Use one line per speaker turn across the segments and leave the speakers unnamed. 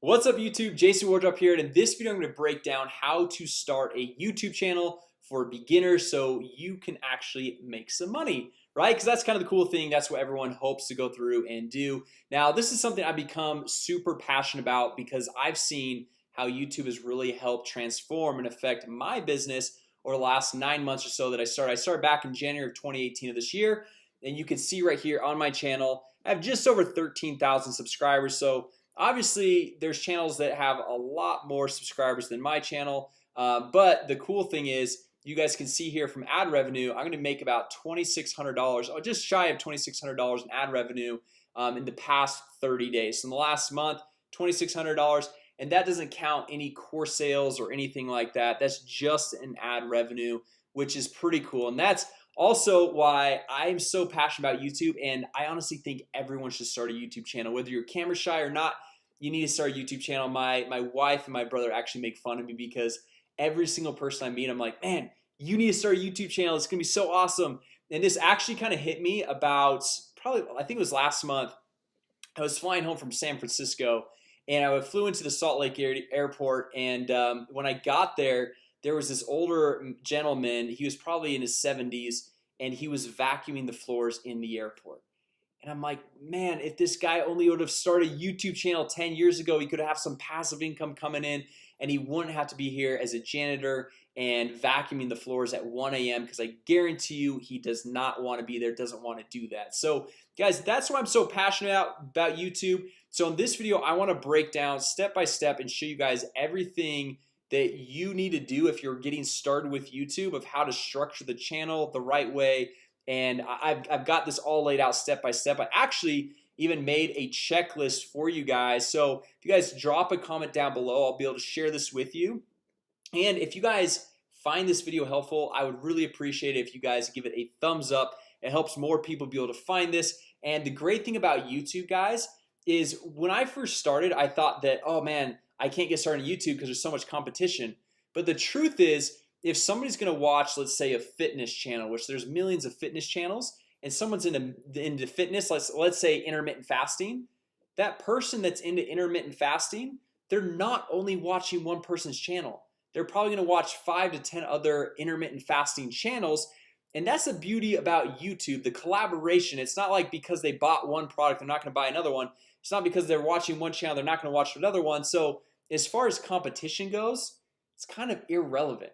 What's up YouTube? Jason Wardrop here, and in this video I'm going to break down how to start a YouTube channel for beginners so you can actually make some money, right? Because that's kind of the cool thing. That's what everyone hopes to go through and do. Now this is something I've become super passionate about because I've seen how YouTube has really helped transform and affect my business over the last 9 months or so that I started back in January of 2018 of this year, and you can see right here on my channel I have just over 13,000 subscribers. So obviously there's channels that have a lot more subscribers than my channel, but the cool thing is you guys can see here from ad revenue I'm gonna make about $2,600, or just shy of $2,600 in ad revenue in the past 30 days. So in the last month, $2,600, and that doesn't count any course sales or anything like that. That's just an ad revenue, which is pretty cool. And that's also why I'm so passionate about YouTube. And I honestly think everyone should start a YouTube channel, whether you're camera shy or not. You need to start a YouTube channel. My wife and my brother actually make fun of me because every single person I meet, I'm like, man, you need to start a YouTube channel. It's gonna be so awesome. And this actually kind of hit me about probably, I think it was last month. I was flying home from San Francisco and I flew into the Salt Lake airport, and when I got there, there was this older gentleman. He was probably in his 70s, and he was vacuuming the floors in the airport. And I'm like, man, if this guy only would have started a YouTube channel 10 years ago, he could have some passive income coming in, and he wouldn't have to be here as a janitor and vacuuming the floors at 1 a.m. because I guarantee you he does not want to be there, doesn't want to do that. So guys, that's why I'm so passionate about YouTube. So in this video I want to break down step by step and show you guys everything that you need to do if you're getting started with YouTube, of how to structure the channel the right way. And I've got this all laid out step by step. I actually even made a checklist for you guys. So if you guys drop a comment down below, I'll be able to share this with you. And if you guys find this video helpful, I would really appreciate it if you guys give it a thumbs up. It helps more people be able to find this. And the great thing about YouTube, guys, is when I first started, I thought that, oh man, I can't get started on YouTube because there's so much competition. But the truth is, if somebody's gonna watch, let's say, a fitness channel, which there's millions of fitness channels, and someone's into fitness, let's say intermittent fasting, that person that's into intermittent fasting, they're not only watching one person's channel. They're probably gonna watch 5 to 10 other intermittent fasting channels. And that's the beauty about YouTube, the collaboration. It's not like because they bought one product, they're not gonna buy another one. It's not because they're watching one channel, they're not gonna watch another one. So as far as competition goes, it's kind of irrelevant,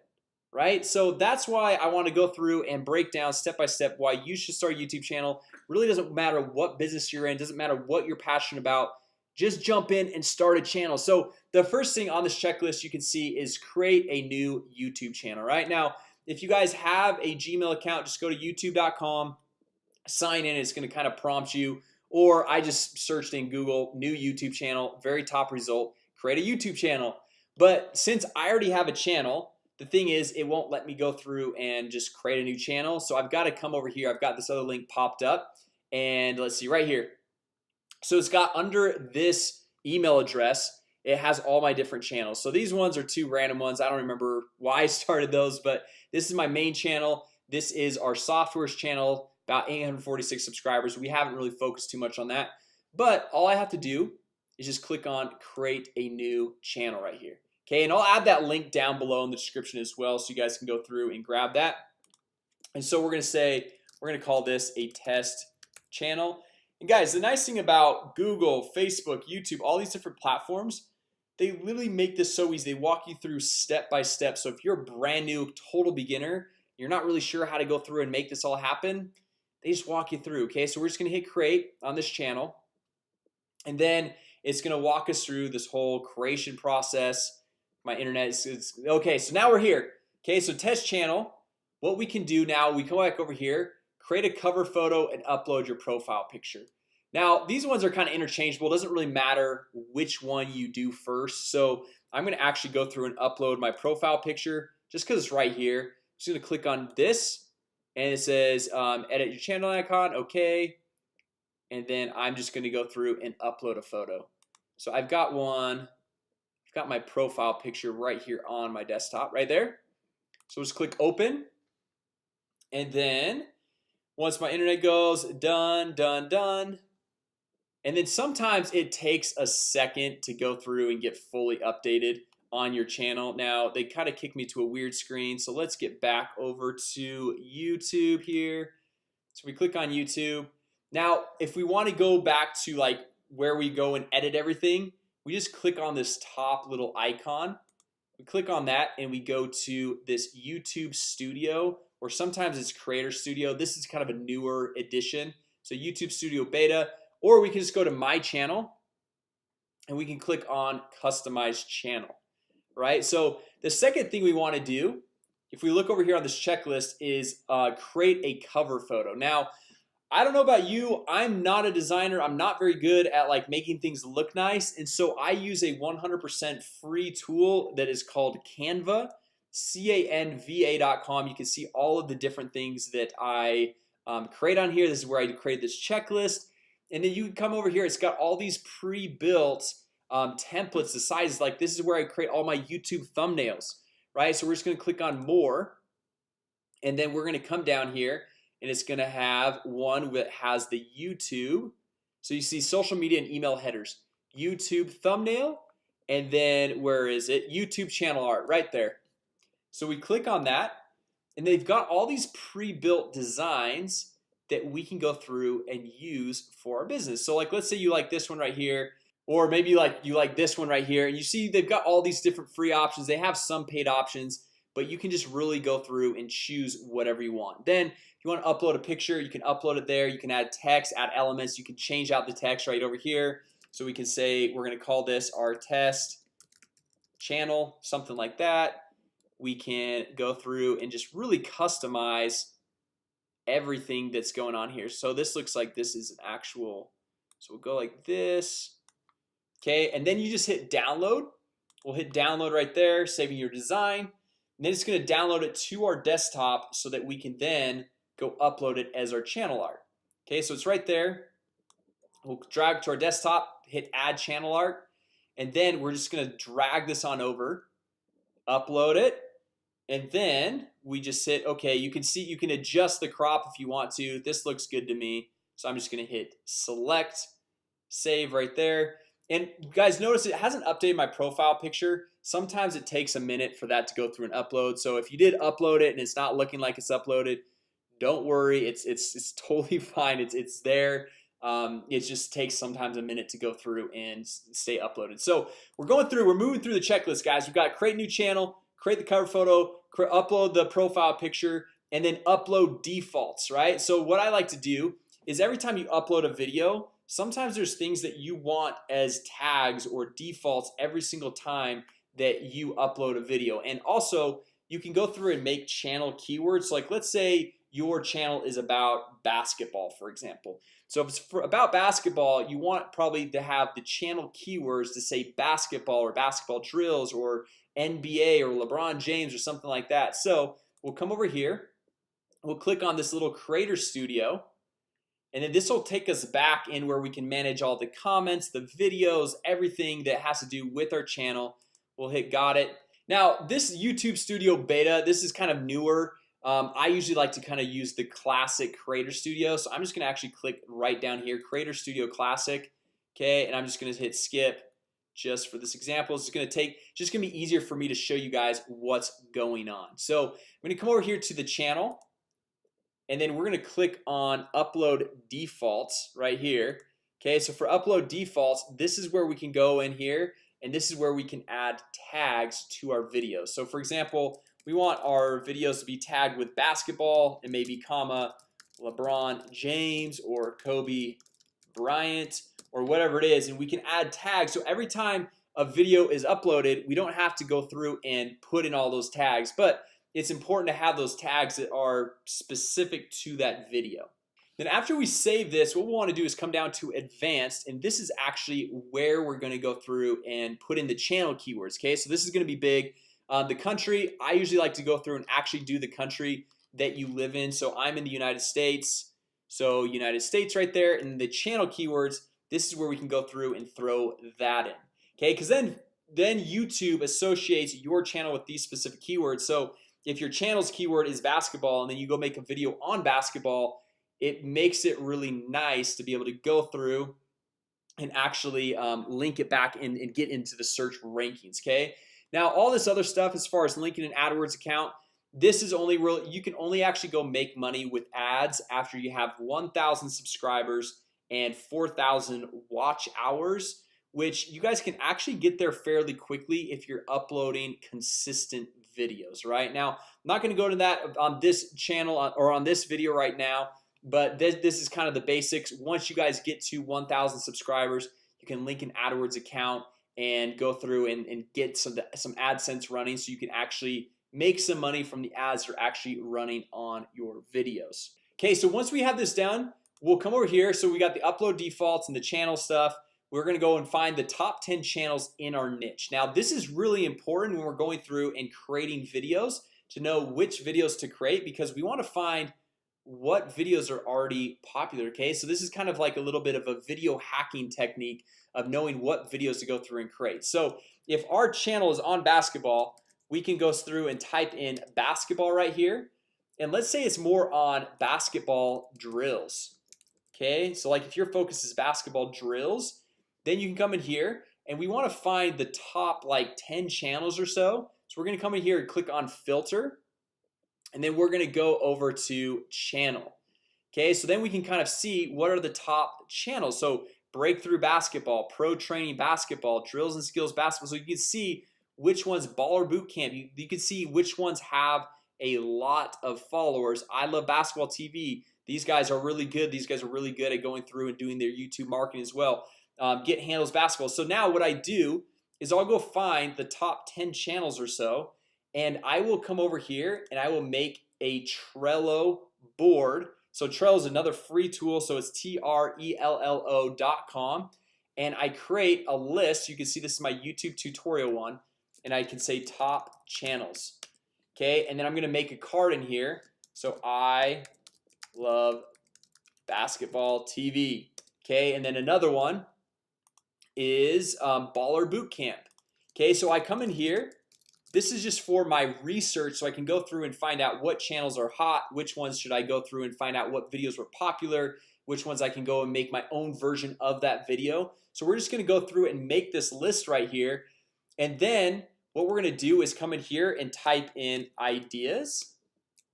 right? So that's why I want to go through and break down step by step why you should start a YouTube channel. Really doesn't matter what business you're in, doesn't matter what you're passionate about, just jump in and start a channel. So the first thing on this checklist you can see is create a new YouTube channel. Right now, if you guys have a Gmail account, just go to youtube.com, sign in. It's going to kind of prompt you, or I just searched in Google new YouTube channel, very top result, create a YouTube channel. But since I already have a channel, the thing is it won't let me go through and just create a new channel. So I've got to come over here. I've got this other link popped up, and let's see right here. So it's got under this email address, it has all my different channels. So these ones are two random ones. I don't remember why I started those, but this is my main channel. This is our softwares channel, about 846 subscribers. We haven't really focused too much on that, but all I have to do is just click on create a new channel right here. Okay, and I'll add that link down below in the description as well, so you guys can go through and grab that. And so we're gonna call this a test channel. And guys, the nice thing about Google, Facebook, YouTube, all these different platforms, they literally make this so easy. They walk you through step by step. So if you're a brand new total beginner, you're not really sure how to go through and make this all happen, they just walk you through. Okay, so we're just gonna hit create on this channel, and then it's gonna walk us through this whole creation process. My internet is okay. So now we're here. Okay, so test channel. What we can do now, we come back over here, create a cover photo and upload your profile picture. Now these ones are kind of interchangeable. It doesn't really matter which one you do first. So I'm gonna actually go through and upload my profile picture just because it's right here. I'm just gonna click on this, and it says edit your channel icon. Okay, and then I'm just gonna go through and upload a photo. So I've got one. I've got my profile picture right here on my desktop right there. So just click open, and then once my internet goes done, And then sometimes it takes a second to go through and get fully updated on your channel. Now they kind of kick me to a weird screen, so let's get back over to YouTube here. So we click on YouTube. Now if we want to go back to like where we go and edit everything, we just click on this top little icon. We click on that and we go to this YouTube Studio, or sometimes it's Creator Studio. This is kind of a newer edition, so YouTube Studio Beta. Or we can just go to my channel and we can click on customize channel, right? So the second thing we want to do, if we look over here on this checklist, is create a cover photo. Now I don't know about you, I'm not a designer. I'm not very good at like making things look nice, and so I use a 100% free tool that is called Canva, canva.com. You can see all of the different things that I create on here. This is where I create this checklist. And then you can come over here. It's got all these pre-built templates. The size, like this is where I create all my YouTube thumbnails, right? So we're just gonna click on more, and then we're gonna come down here, and it's gonna have one that has the YouTube. So you see social media and email headers, YouTube thumbnail, and then where is it? YouTube channel art right there. So we click on that, and they've got all these pre-built designs that we can go through and use for our business. So like let's say you like this one right here, or maybe you like this one right here, and you see they've got all these different free options. They have some paid options, but you can just really go through and choose whatever you want. Then if you want to upload a picture, you can upload it there. You can add text, add elements. You can change out the text right over here. So we can say we're gonna call this our test channel, something like that. We can go through and just really customize everything that's going on here. So this looks like this is an actual, so we'll go like this. Okay, and then you just hit download. We'll hit download right there, saving your design, and then it's going to download it to our desktop so that we can then go upload it as our channel art. Okay, so it's right there. We'll drag to our desktop, hit add channel art, and then we're just going to drag this on over, upload it, and then we just hit okay. You can see you can adjust the crop if you want to. This looks good to me, so I'm just gonna hit select, save right there. And you guys notice it hasn't updated my profile picture. Sometimes it takes a minute for that to go through and upload. So if you did upload it and it's not looking like it's uploaded, don't worry, it's totally fine. It's there. It just takes sometimes a minute to go through and stay uploaded. So we're moving through the checklist, guys. We've got create new channel, create the cover photo, upload the profile picture, and then upload defaults, right? So what I like to do is every time you upload a video, sometimes there's things that you want as tags or defaults every single time that you upload a video. And also you can go through and make channel keywords. Like let's say your channel is about basketball, for example. So if it's about basketball, you want probably to have the channel keywords to say basketball or basketball drills or NBA or LeBron James or something like that. So we'll come over here, we'll click on this little Creator Studio, and then this will take us back in where we can manage all the comments, the videos, everything that has to do with our channel. We'll hit got it. Now this YouTube Studio Beta, this is kind of newer. I usually like to kind of use the classic Creator Studio, so I'm just gonna actually click right down here, Creator Studio Classic. Okay, and I'm just gonna hit skip just for this example. It's gonna be easier for me to show you guys what's going on. So I'm gonna come over here to the channel, and then we're gonna click on upload defaults right here. Okay, so for upload defaults, this is where we can go in here, and this is where we can add tags to our videos. So for example, we want our videos to be tagged with basketball and maybe comma LeBron James or Kobe Bryant or whatever it is, and we can add tags. So every time a video is uploaded, we don't have to go through and put in all those tags, but it's important to have those tags that are specific to that video. Then after we save this, what we want to do is come down to advanced, and this is actually where we're going to go through and put in the channel keywords. Okay, so this is going to be big. The country, I usually like to go through and actually do the country that you live in. So I'm in the United States, so United States right there. And the channel keywords, this is where we can go through and throw that in. Okay, because then YouTube associates your channel with these specific keywords. So if your channel's keyword is basketball and then you go make a video on basketball, it makes it really nice to be able to go through and actually link it back and get into the search rankings. Okay, now all this other stuff as far as linking an AdWords account, this is only real. You can only actually go make money with ads after you have 1,000 subscribers and 4,000 watch hours, which you guys can actually get there fairly quickly if you're uploading consistent videos. Right now, I'm not going to go to that on this channel or on this video right now, but this is kind of the basics. Once you guys get to 1,000 subscribers, you can link an AdWords account and go through and get some AdSense running, so you can actually make some money from the ads that are actually running on your videos. Okay, so once we have this done, we'll come over here. So we got the upload defaults and the channel stuff. We're gonna go and find the top 10 channels in our niche. Now this is really important when we're going through and creating videos, to know which videos to create, because we want to find what videos are already popular. Okay, so this is kind of like a little bit of a video hacking technique of knowing what videos to go through and create. So if our channel is on basketball, we can go through and type in basketball right here, and let's say it's more on basketball drills. Okay, so like if your focus is basketball drills, then you can come in here and we want to find the top like 10 channels or so. So we're gonna come in here and click on filter, and then we're gonna go over to channel. Okay, so then we can kind of see what are the top channels. So breakthrough basketball, pro training basketball, drills and skills basketball. So you can see which ones, baller boot camp, you can see which ones have a lot of followers. I love basketball TV. These guys are really good. These guys are really good at going through and doing their YouTube marketing as well. Get handles basketball. So now what I do is I'll go find the top 10 channels or so, and I will come over here and I will make a Trello board. So Trello is another free tool. So it's TRELLO.com, and I create a list. You can see this is my YouTube tutorial one, and I can say top channels. Okay, and then I'm gonna make a card in here. So I love basketball TV. Okay, and then another one is baller boot camp. Okay, so I come in here. This is just for my research, so I can go through and find out what channels are hot, which ones should I go through and find out what videos were popular, which ones I can go and make my own version of that video. So we're just gonna go through and make this list right here, and then what we're gonna do is come in here and type in ideas,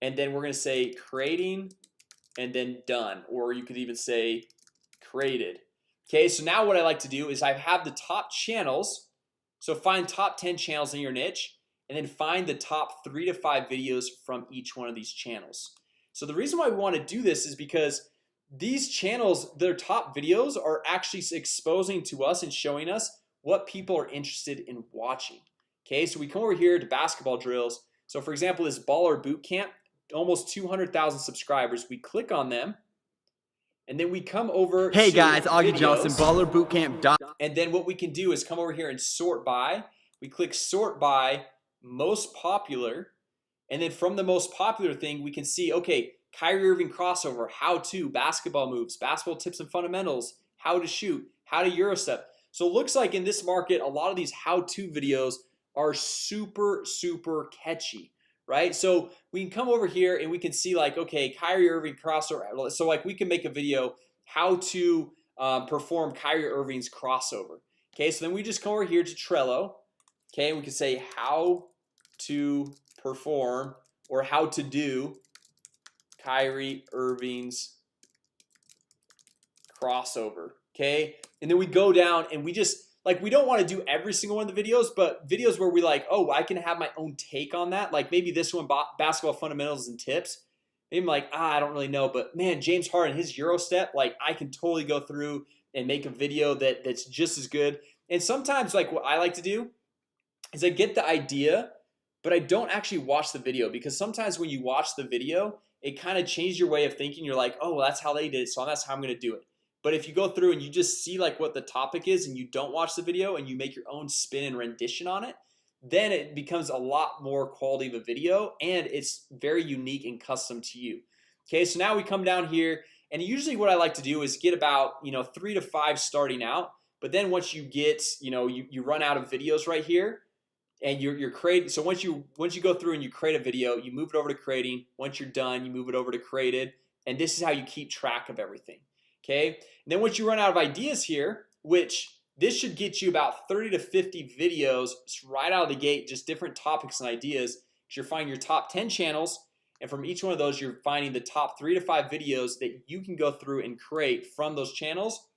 and then we're gonna say creating, and then done, or you could even say created. Okay, so now what I like to do is I have the top channels. So find top 10 channels in your niche, and then find the top 3 to 5 videos from each one of these channels. So the reason why we want to do this is because these channels, their top videos are actually exposing to us and showing us what people are interested in watching. Okay, so we come over here to basketball drills. So for example, this baller boot camp, almost 200,000 subscribers. We click on them, and then we come over. Hey guys, Augie Johnson, baller boot camp. And then what we can do is come over here and sort by. We click sort by most popular, and then from the most popular thing we can see, okay, Kyrie Irving crossover, how to, basketball moves, basketball tips and fundamentals, how to shoot, how to Euro step. So it looks like in this market a lot of these how-to videos are super catchy, right? So we can come over here and we can see like, okay, Kyrie Irving crossover. So like we can make a video how to perform Kyrie Irving's crossover. Okay, so then we just come over here to Trello. Okay, and we can say how to perform or how to do Kyrie Irving's crossover. Okay, and then we go down and we just like, we don't want to do every single one of the videos, but videos where we like, oh, I can have my own take on that. Like maybe this one, basketball fundamentals and tips. Maybe I'm like, I don't really know, but man, James Harden, his Euro step, like I can totally go through and make a video that's just as good. And sometimes like what I like to do is I get the idea, but I don't actually watch the video, because sometimes when you watch the video, it kind of changes your way of thinking. You're like, oh, well, that's how they did it, so that's how I'm gonna do it. But if you go through and you just see like what the topic is and you don't watch the video and you make your own spin and rendition on it, then it becomes a lot more quality of a video, and it's very unique and custom to you. Okay, so now we come down here, and usually what I like to do is get about 3 to 5 starting out. But then once you get you run out of videos right here, and you're creating. So once you go through and you create a video, you move it over to creating. Once you're done, you move it over to created, and this is how you keep track of everything. Okay, and then once you run out of ideas here, which this should get you about 30 to 50 videos right out of the gate, just different topics and ideas. You're finding your top 10 channels, and from each one of those you're finding the top 3 to 5 videos that you can go through and create from those channels,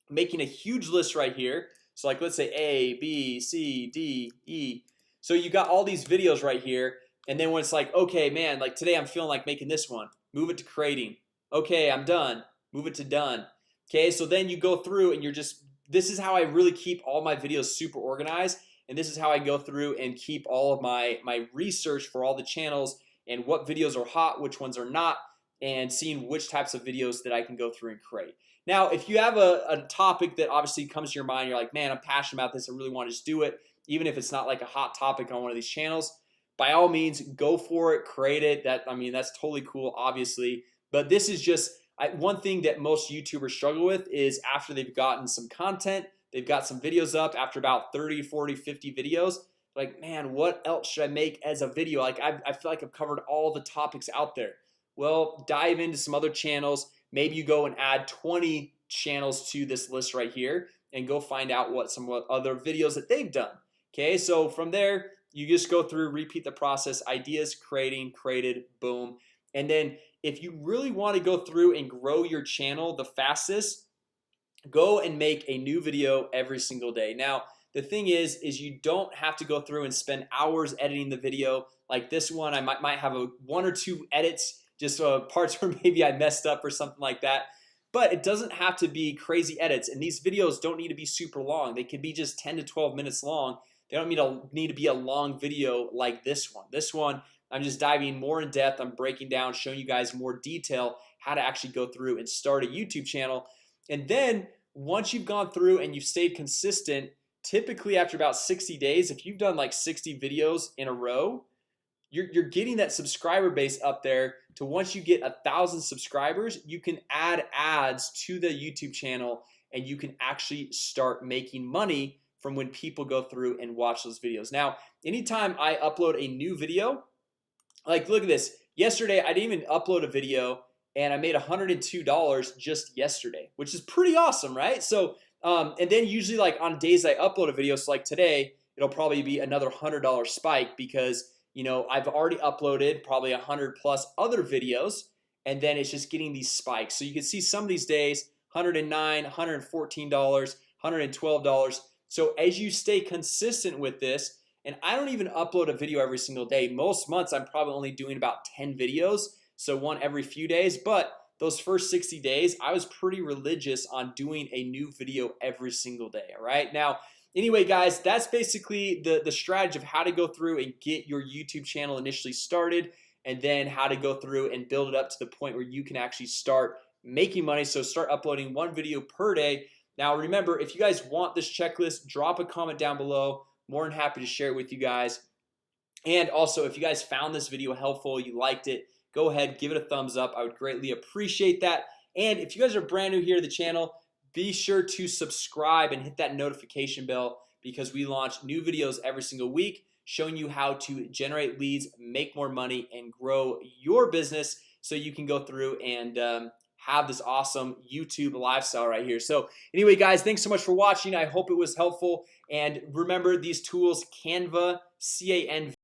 making a huge list right here. So like let's say A, B, C, D, E. So you got all these videos right here, and then when it's like, okay man, like today I'm feeling like making this one, move it to creating. Okay, I'm done, move it to done. Okay, so then you go through and you're just, this is how I really keep all my videos super organized, and this is how I go through and keep all of my research for all the channels and what videos are hot, which ones are not, and seeing which types of videos that I can go through and create. Now if you have a topic that obviously comes to your mind, you're like, man, I'm passionate about this, I really want to just do it, even if it's not like a hot topic on one of these channels, by all means go for it, create it. That, I mean, that's totally cool, obviously. But this is just one thing that most YouTubers struggle with is after they've gotten some content, they've got some videos up, after about 30, 40, 50 videos, like, man, what else should I make as a video? Like I feel like I've covered all the topics out there. Well, dive into some other channels. Maybe you go and add 20 channels to this list right here and go find out what some other videos that they've done. Okay, so from there you just go through, repeat the process, ideas, creating, created, boom. And then if you really want to go through and grow your channel the fastest, go and make a new video every single day. Now the thing is you don't have to go through and spend hours editing the video. Like this one, I might have one or two edits, just parts where maybe I messed up or something like that. But it doesn't have to be crazy edits, and these videos don't need to be super long. They can be just 10 to 12 minutes long. They don't need to be a long video like this one. This one, I'm just diving more in depth. I'm breaking down, showing you guys more detail how to actually go through and start a YouTube channel. And then once you've gone through and you've stayed consistent, typically after about 60 days, if you've done like 60 videos in a row, you're getting that subscriber base up there to once you get 1,000 subscribers, you can add ads to the YouTube channel and you can actually start making money from when people go through and watch those videos. Now anytime I upload a new video, like look at this, yesterday I didn't even upload a video and I made $102 just yesterday, which is pretty awesome, right? So and then usually like on days I upload a video, so like today it'll probably be another $100 spike because you know I've already uploaded probably 100 plus other videos, and then it's just getting these spikes. So you can see some of these days $109, $114, $112. So as you stay consistent with this, and I don't even upload a video every single day. Most months I'm probably only doing about 10 videos, so one every few days. But those first 60 days I was pretty religious on doing a new video every single day. All right, now anyway guys, that's basically the strategy of how to go through and get your YouTube channel initially started, and then how to go through and build it up to the point where you can actually start making money. So start uploading one video per day. Now remember, if you guys want this checklist, drop a comment down below. More than happy to share it with you guys. And also if you guys found this video helpful, you liked it, go ahead, give it a thumbs up. I would greatly appreciate that. And if you guys are brand new here to the channel, be sure to subscribe and hit that notification bell, because we launch new videos every single week showing you how to generate leads, make more money, and grow your business so you can go through and have this awesome YouTube lifestyle right here. So anyway guys, thanks so much for watching. I hope it was helpful, and remember these tools, Canva, CANV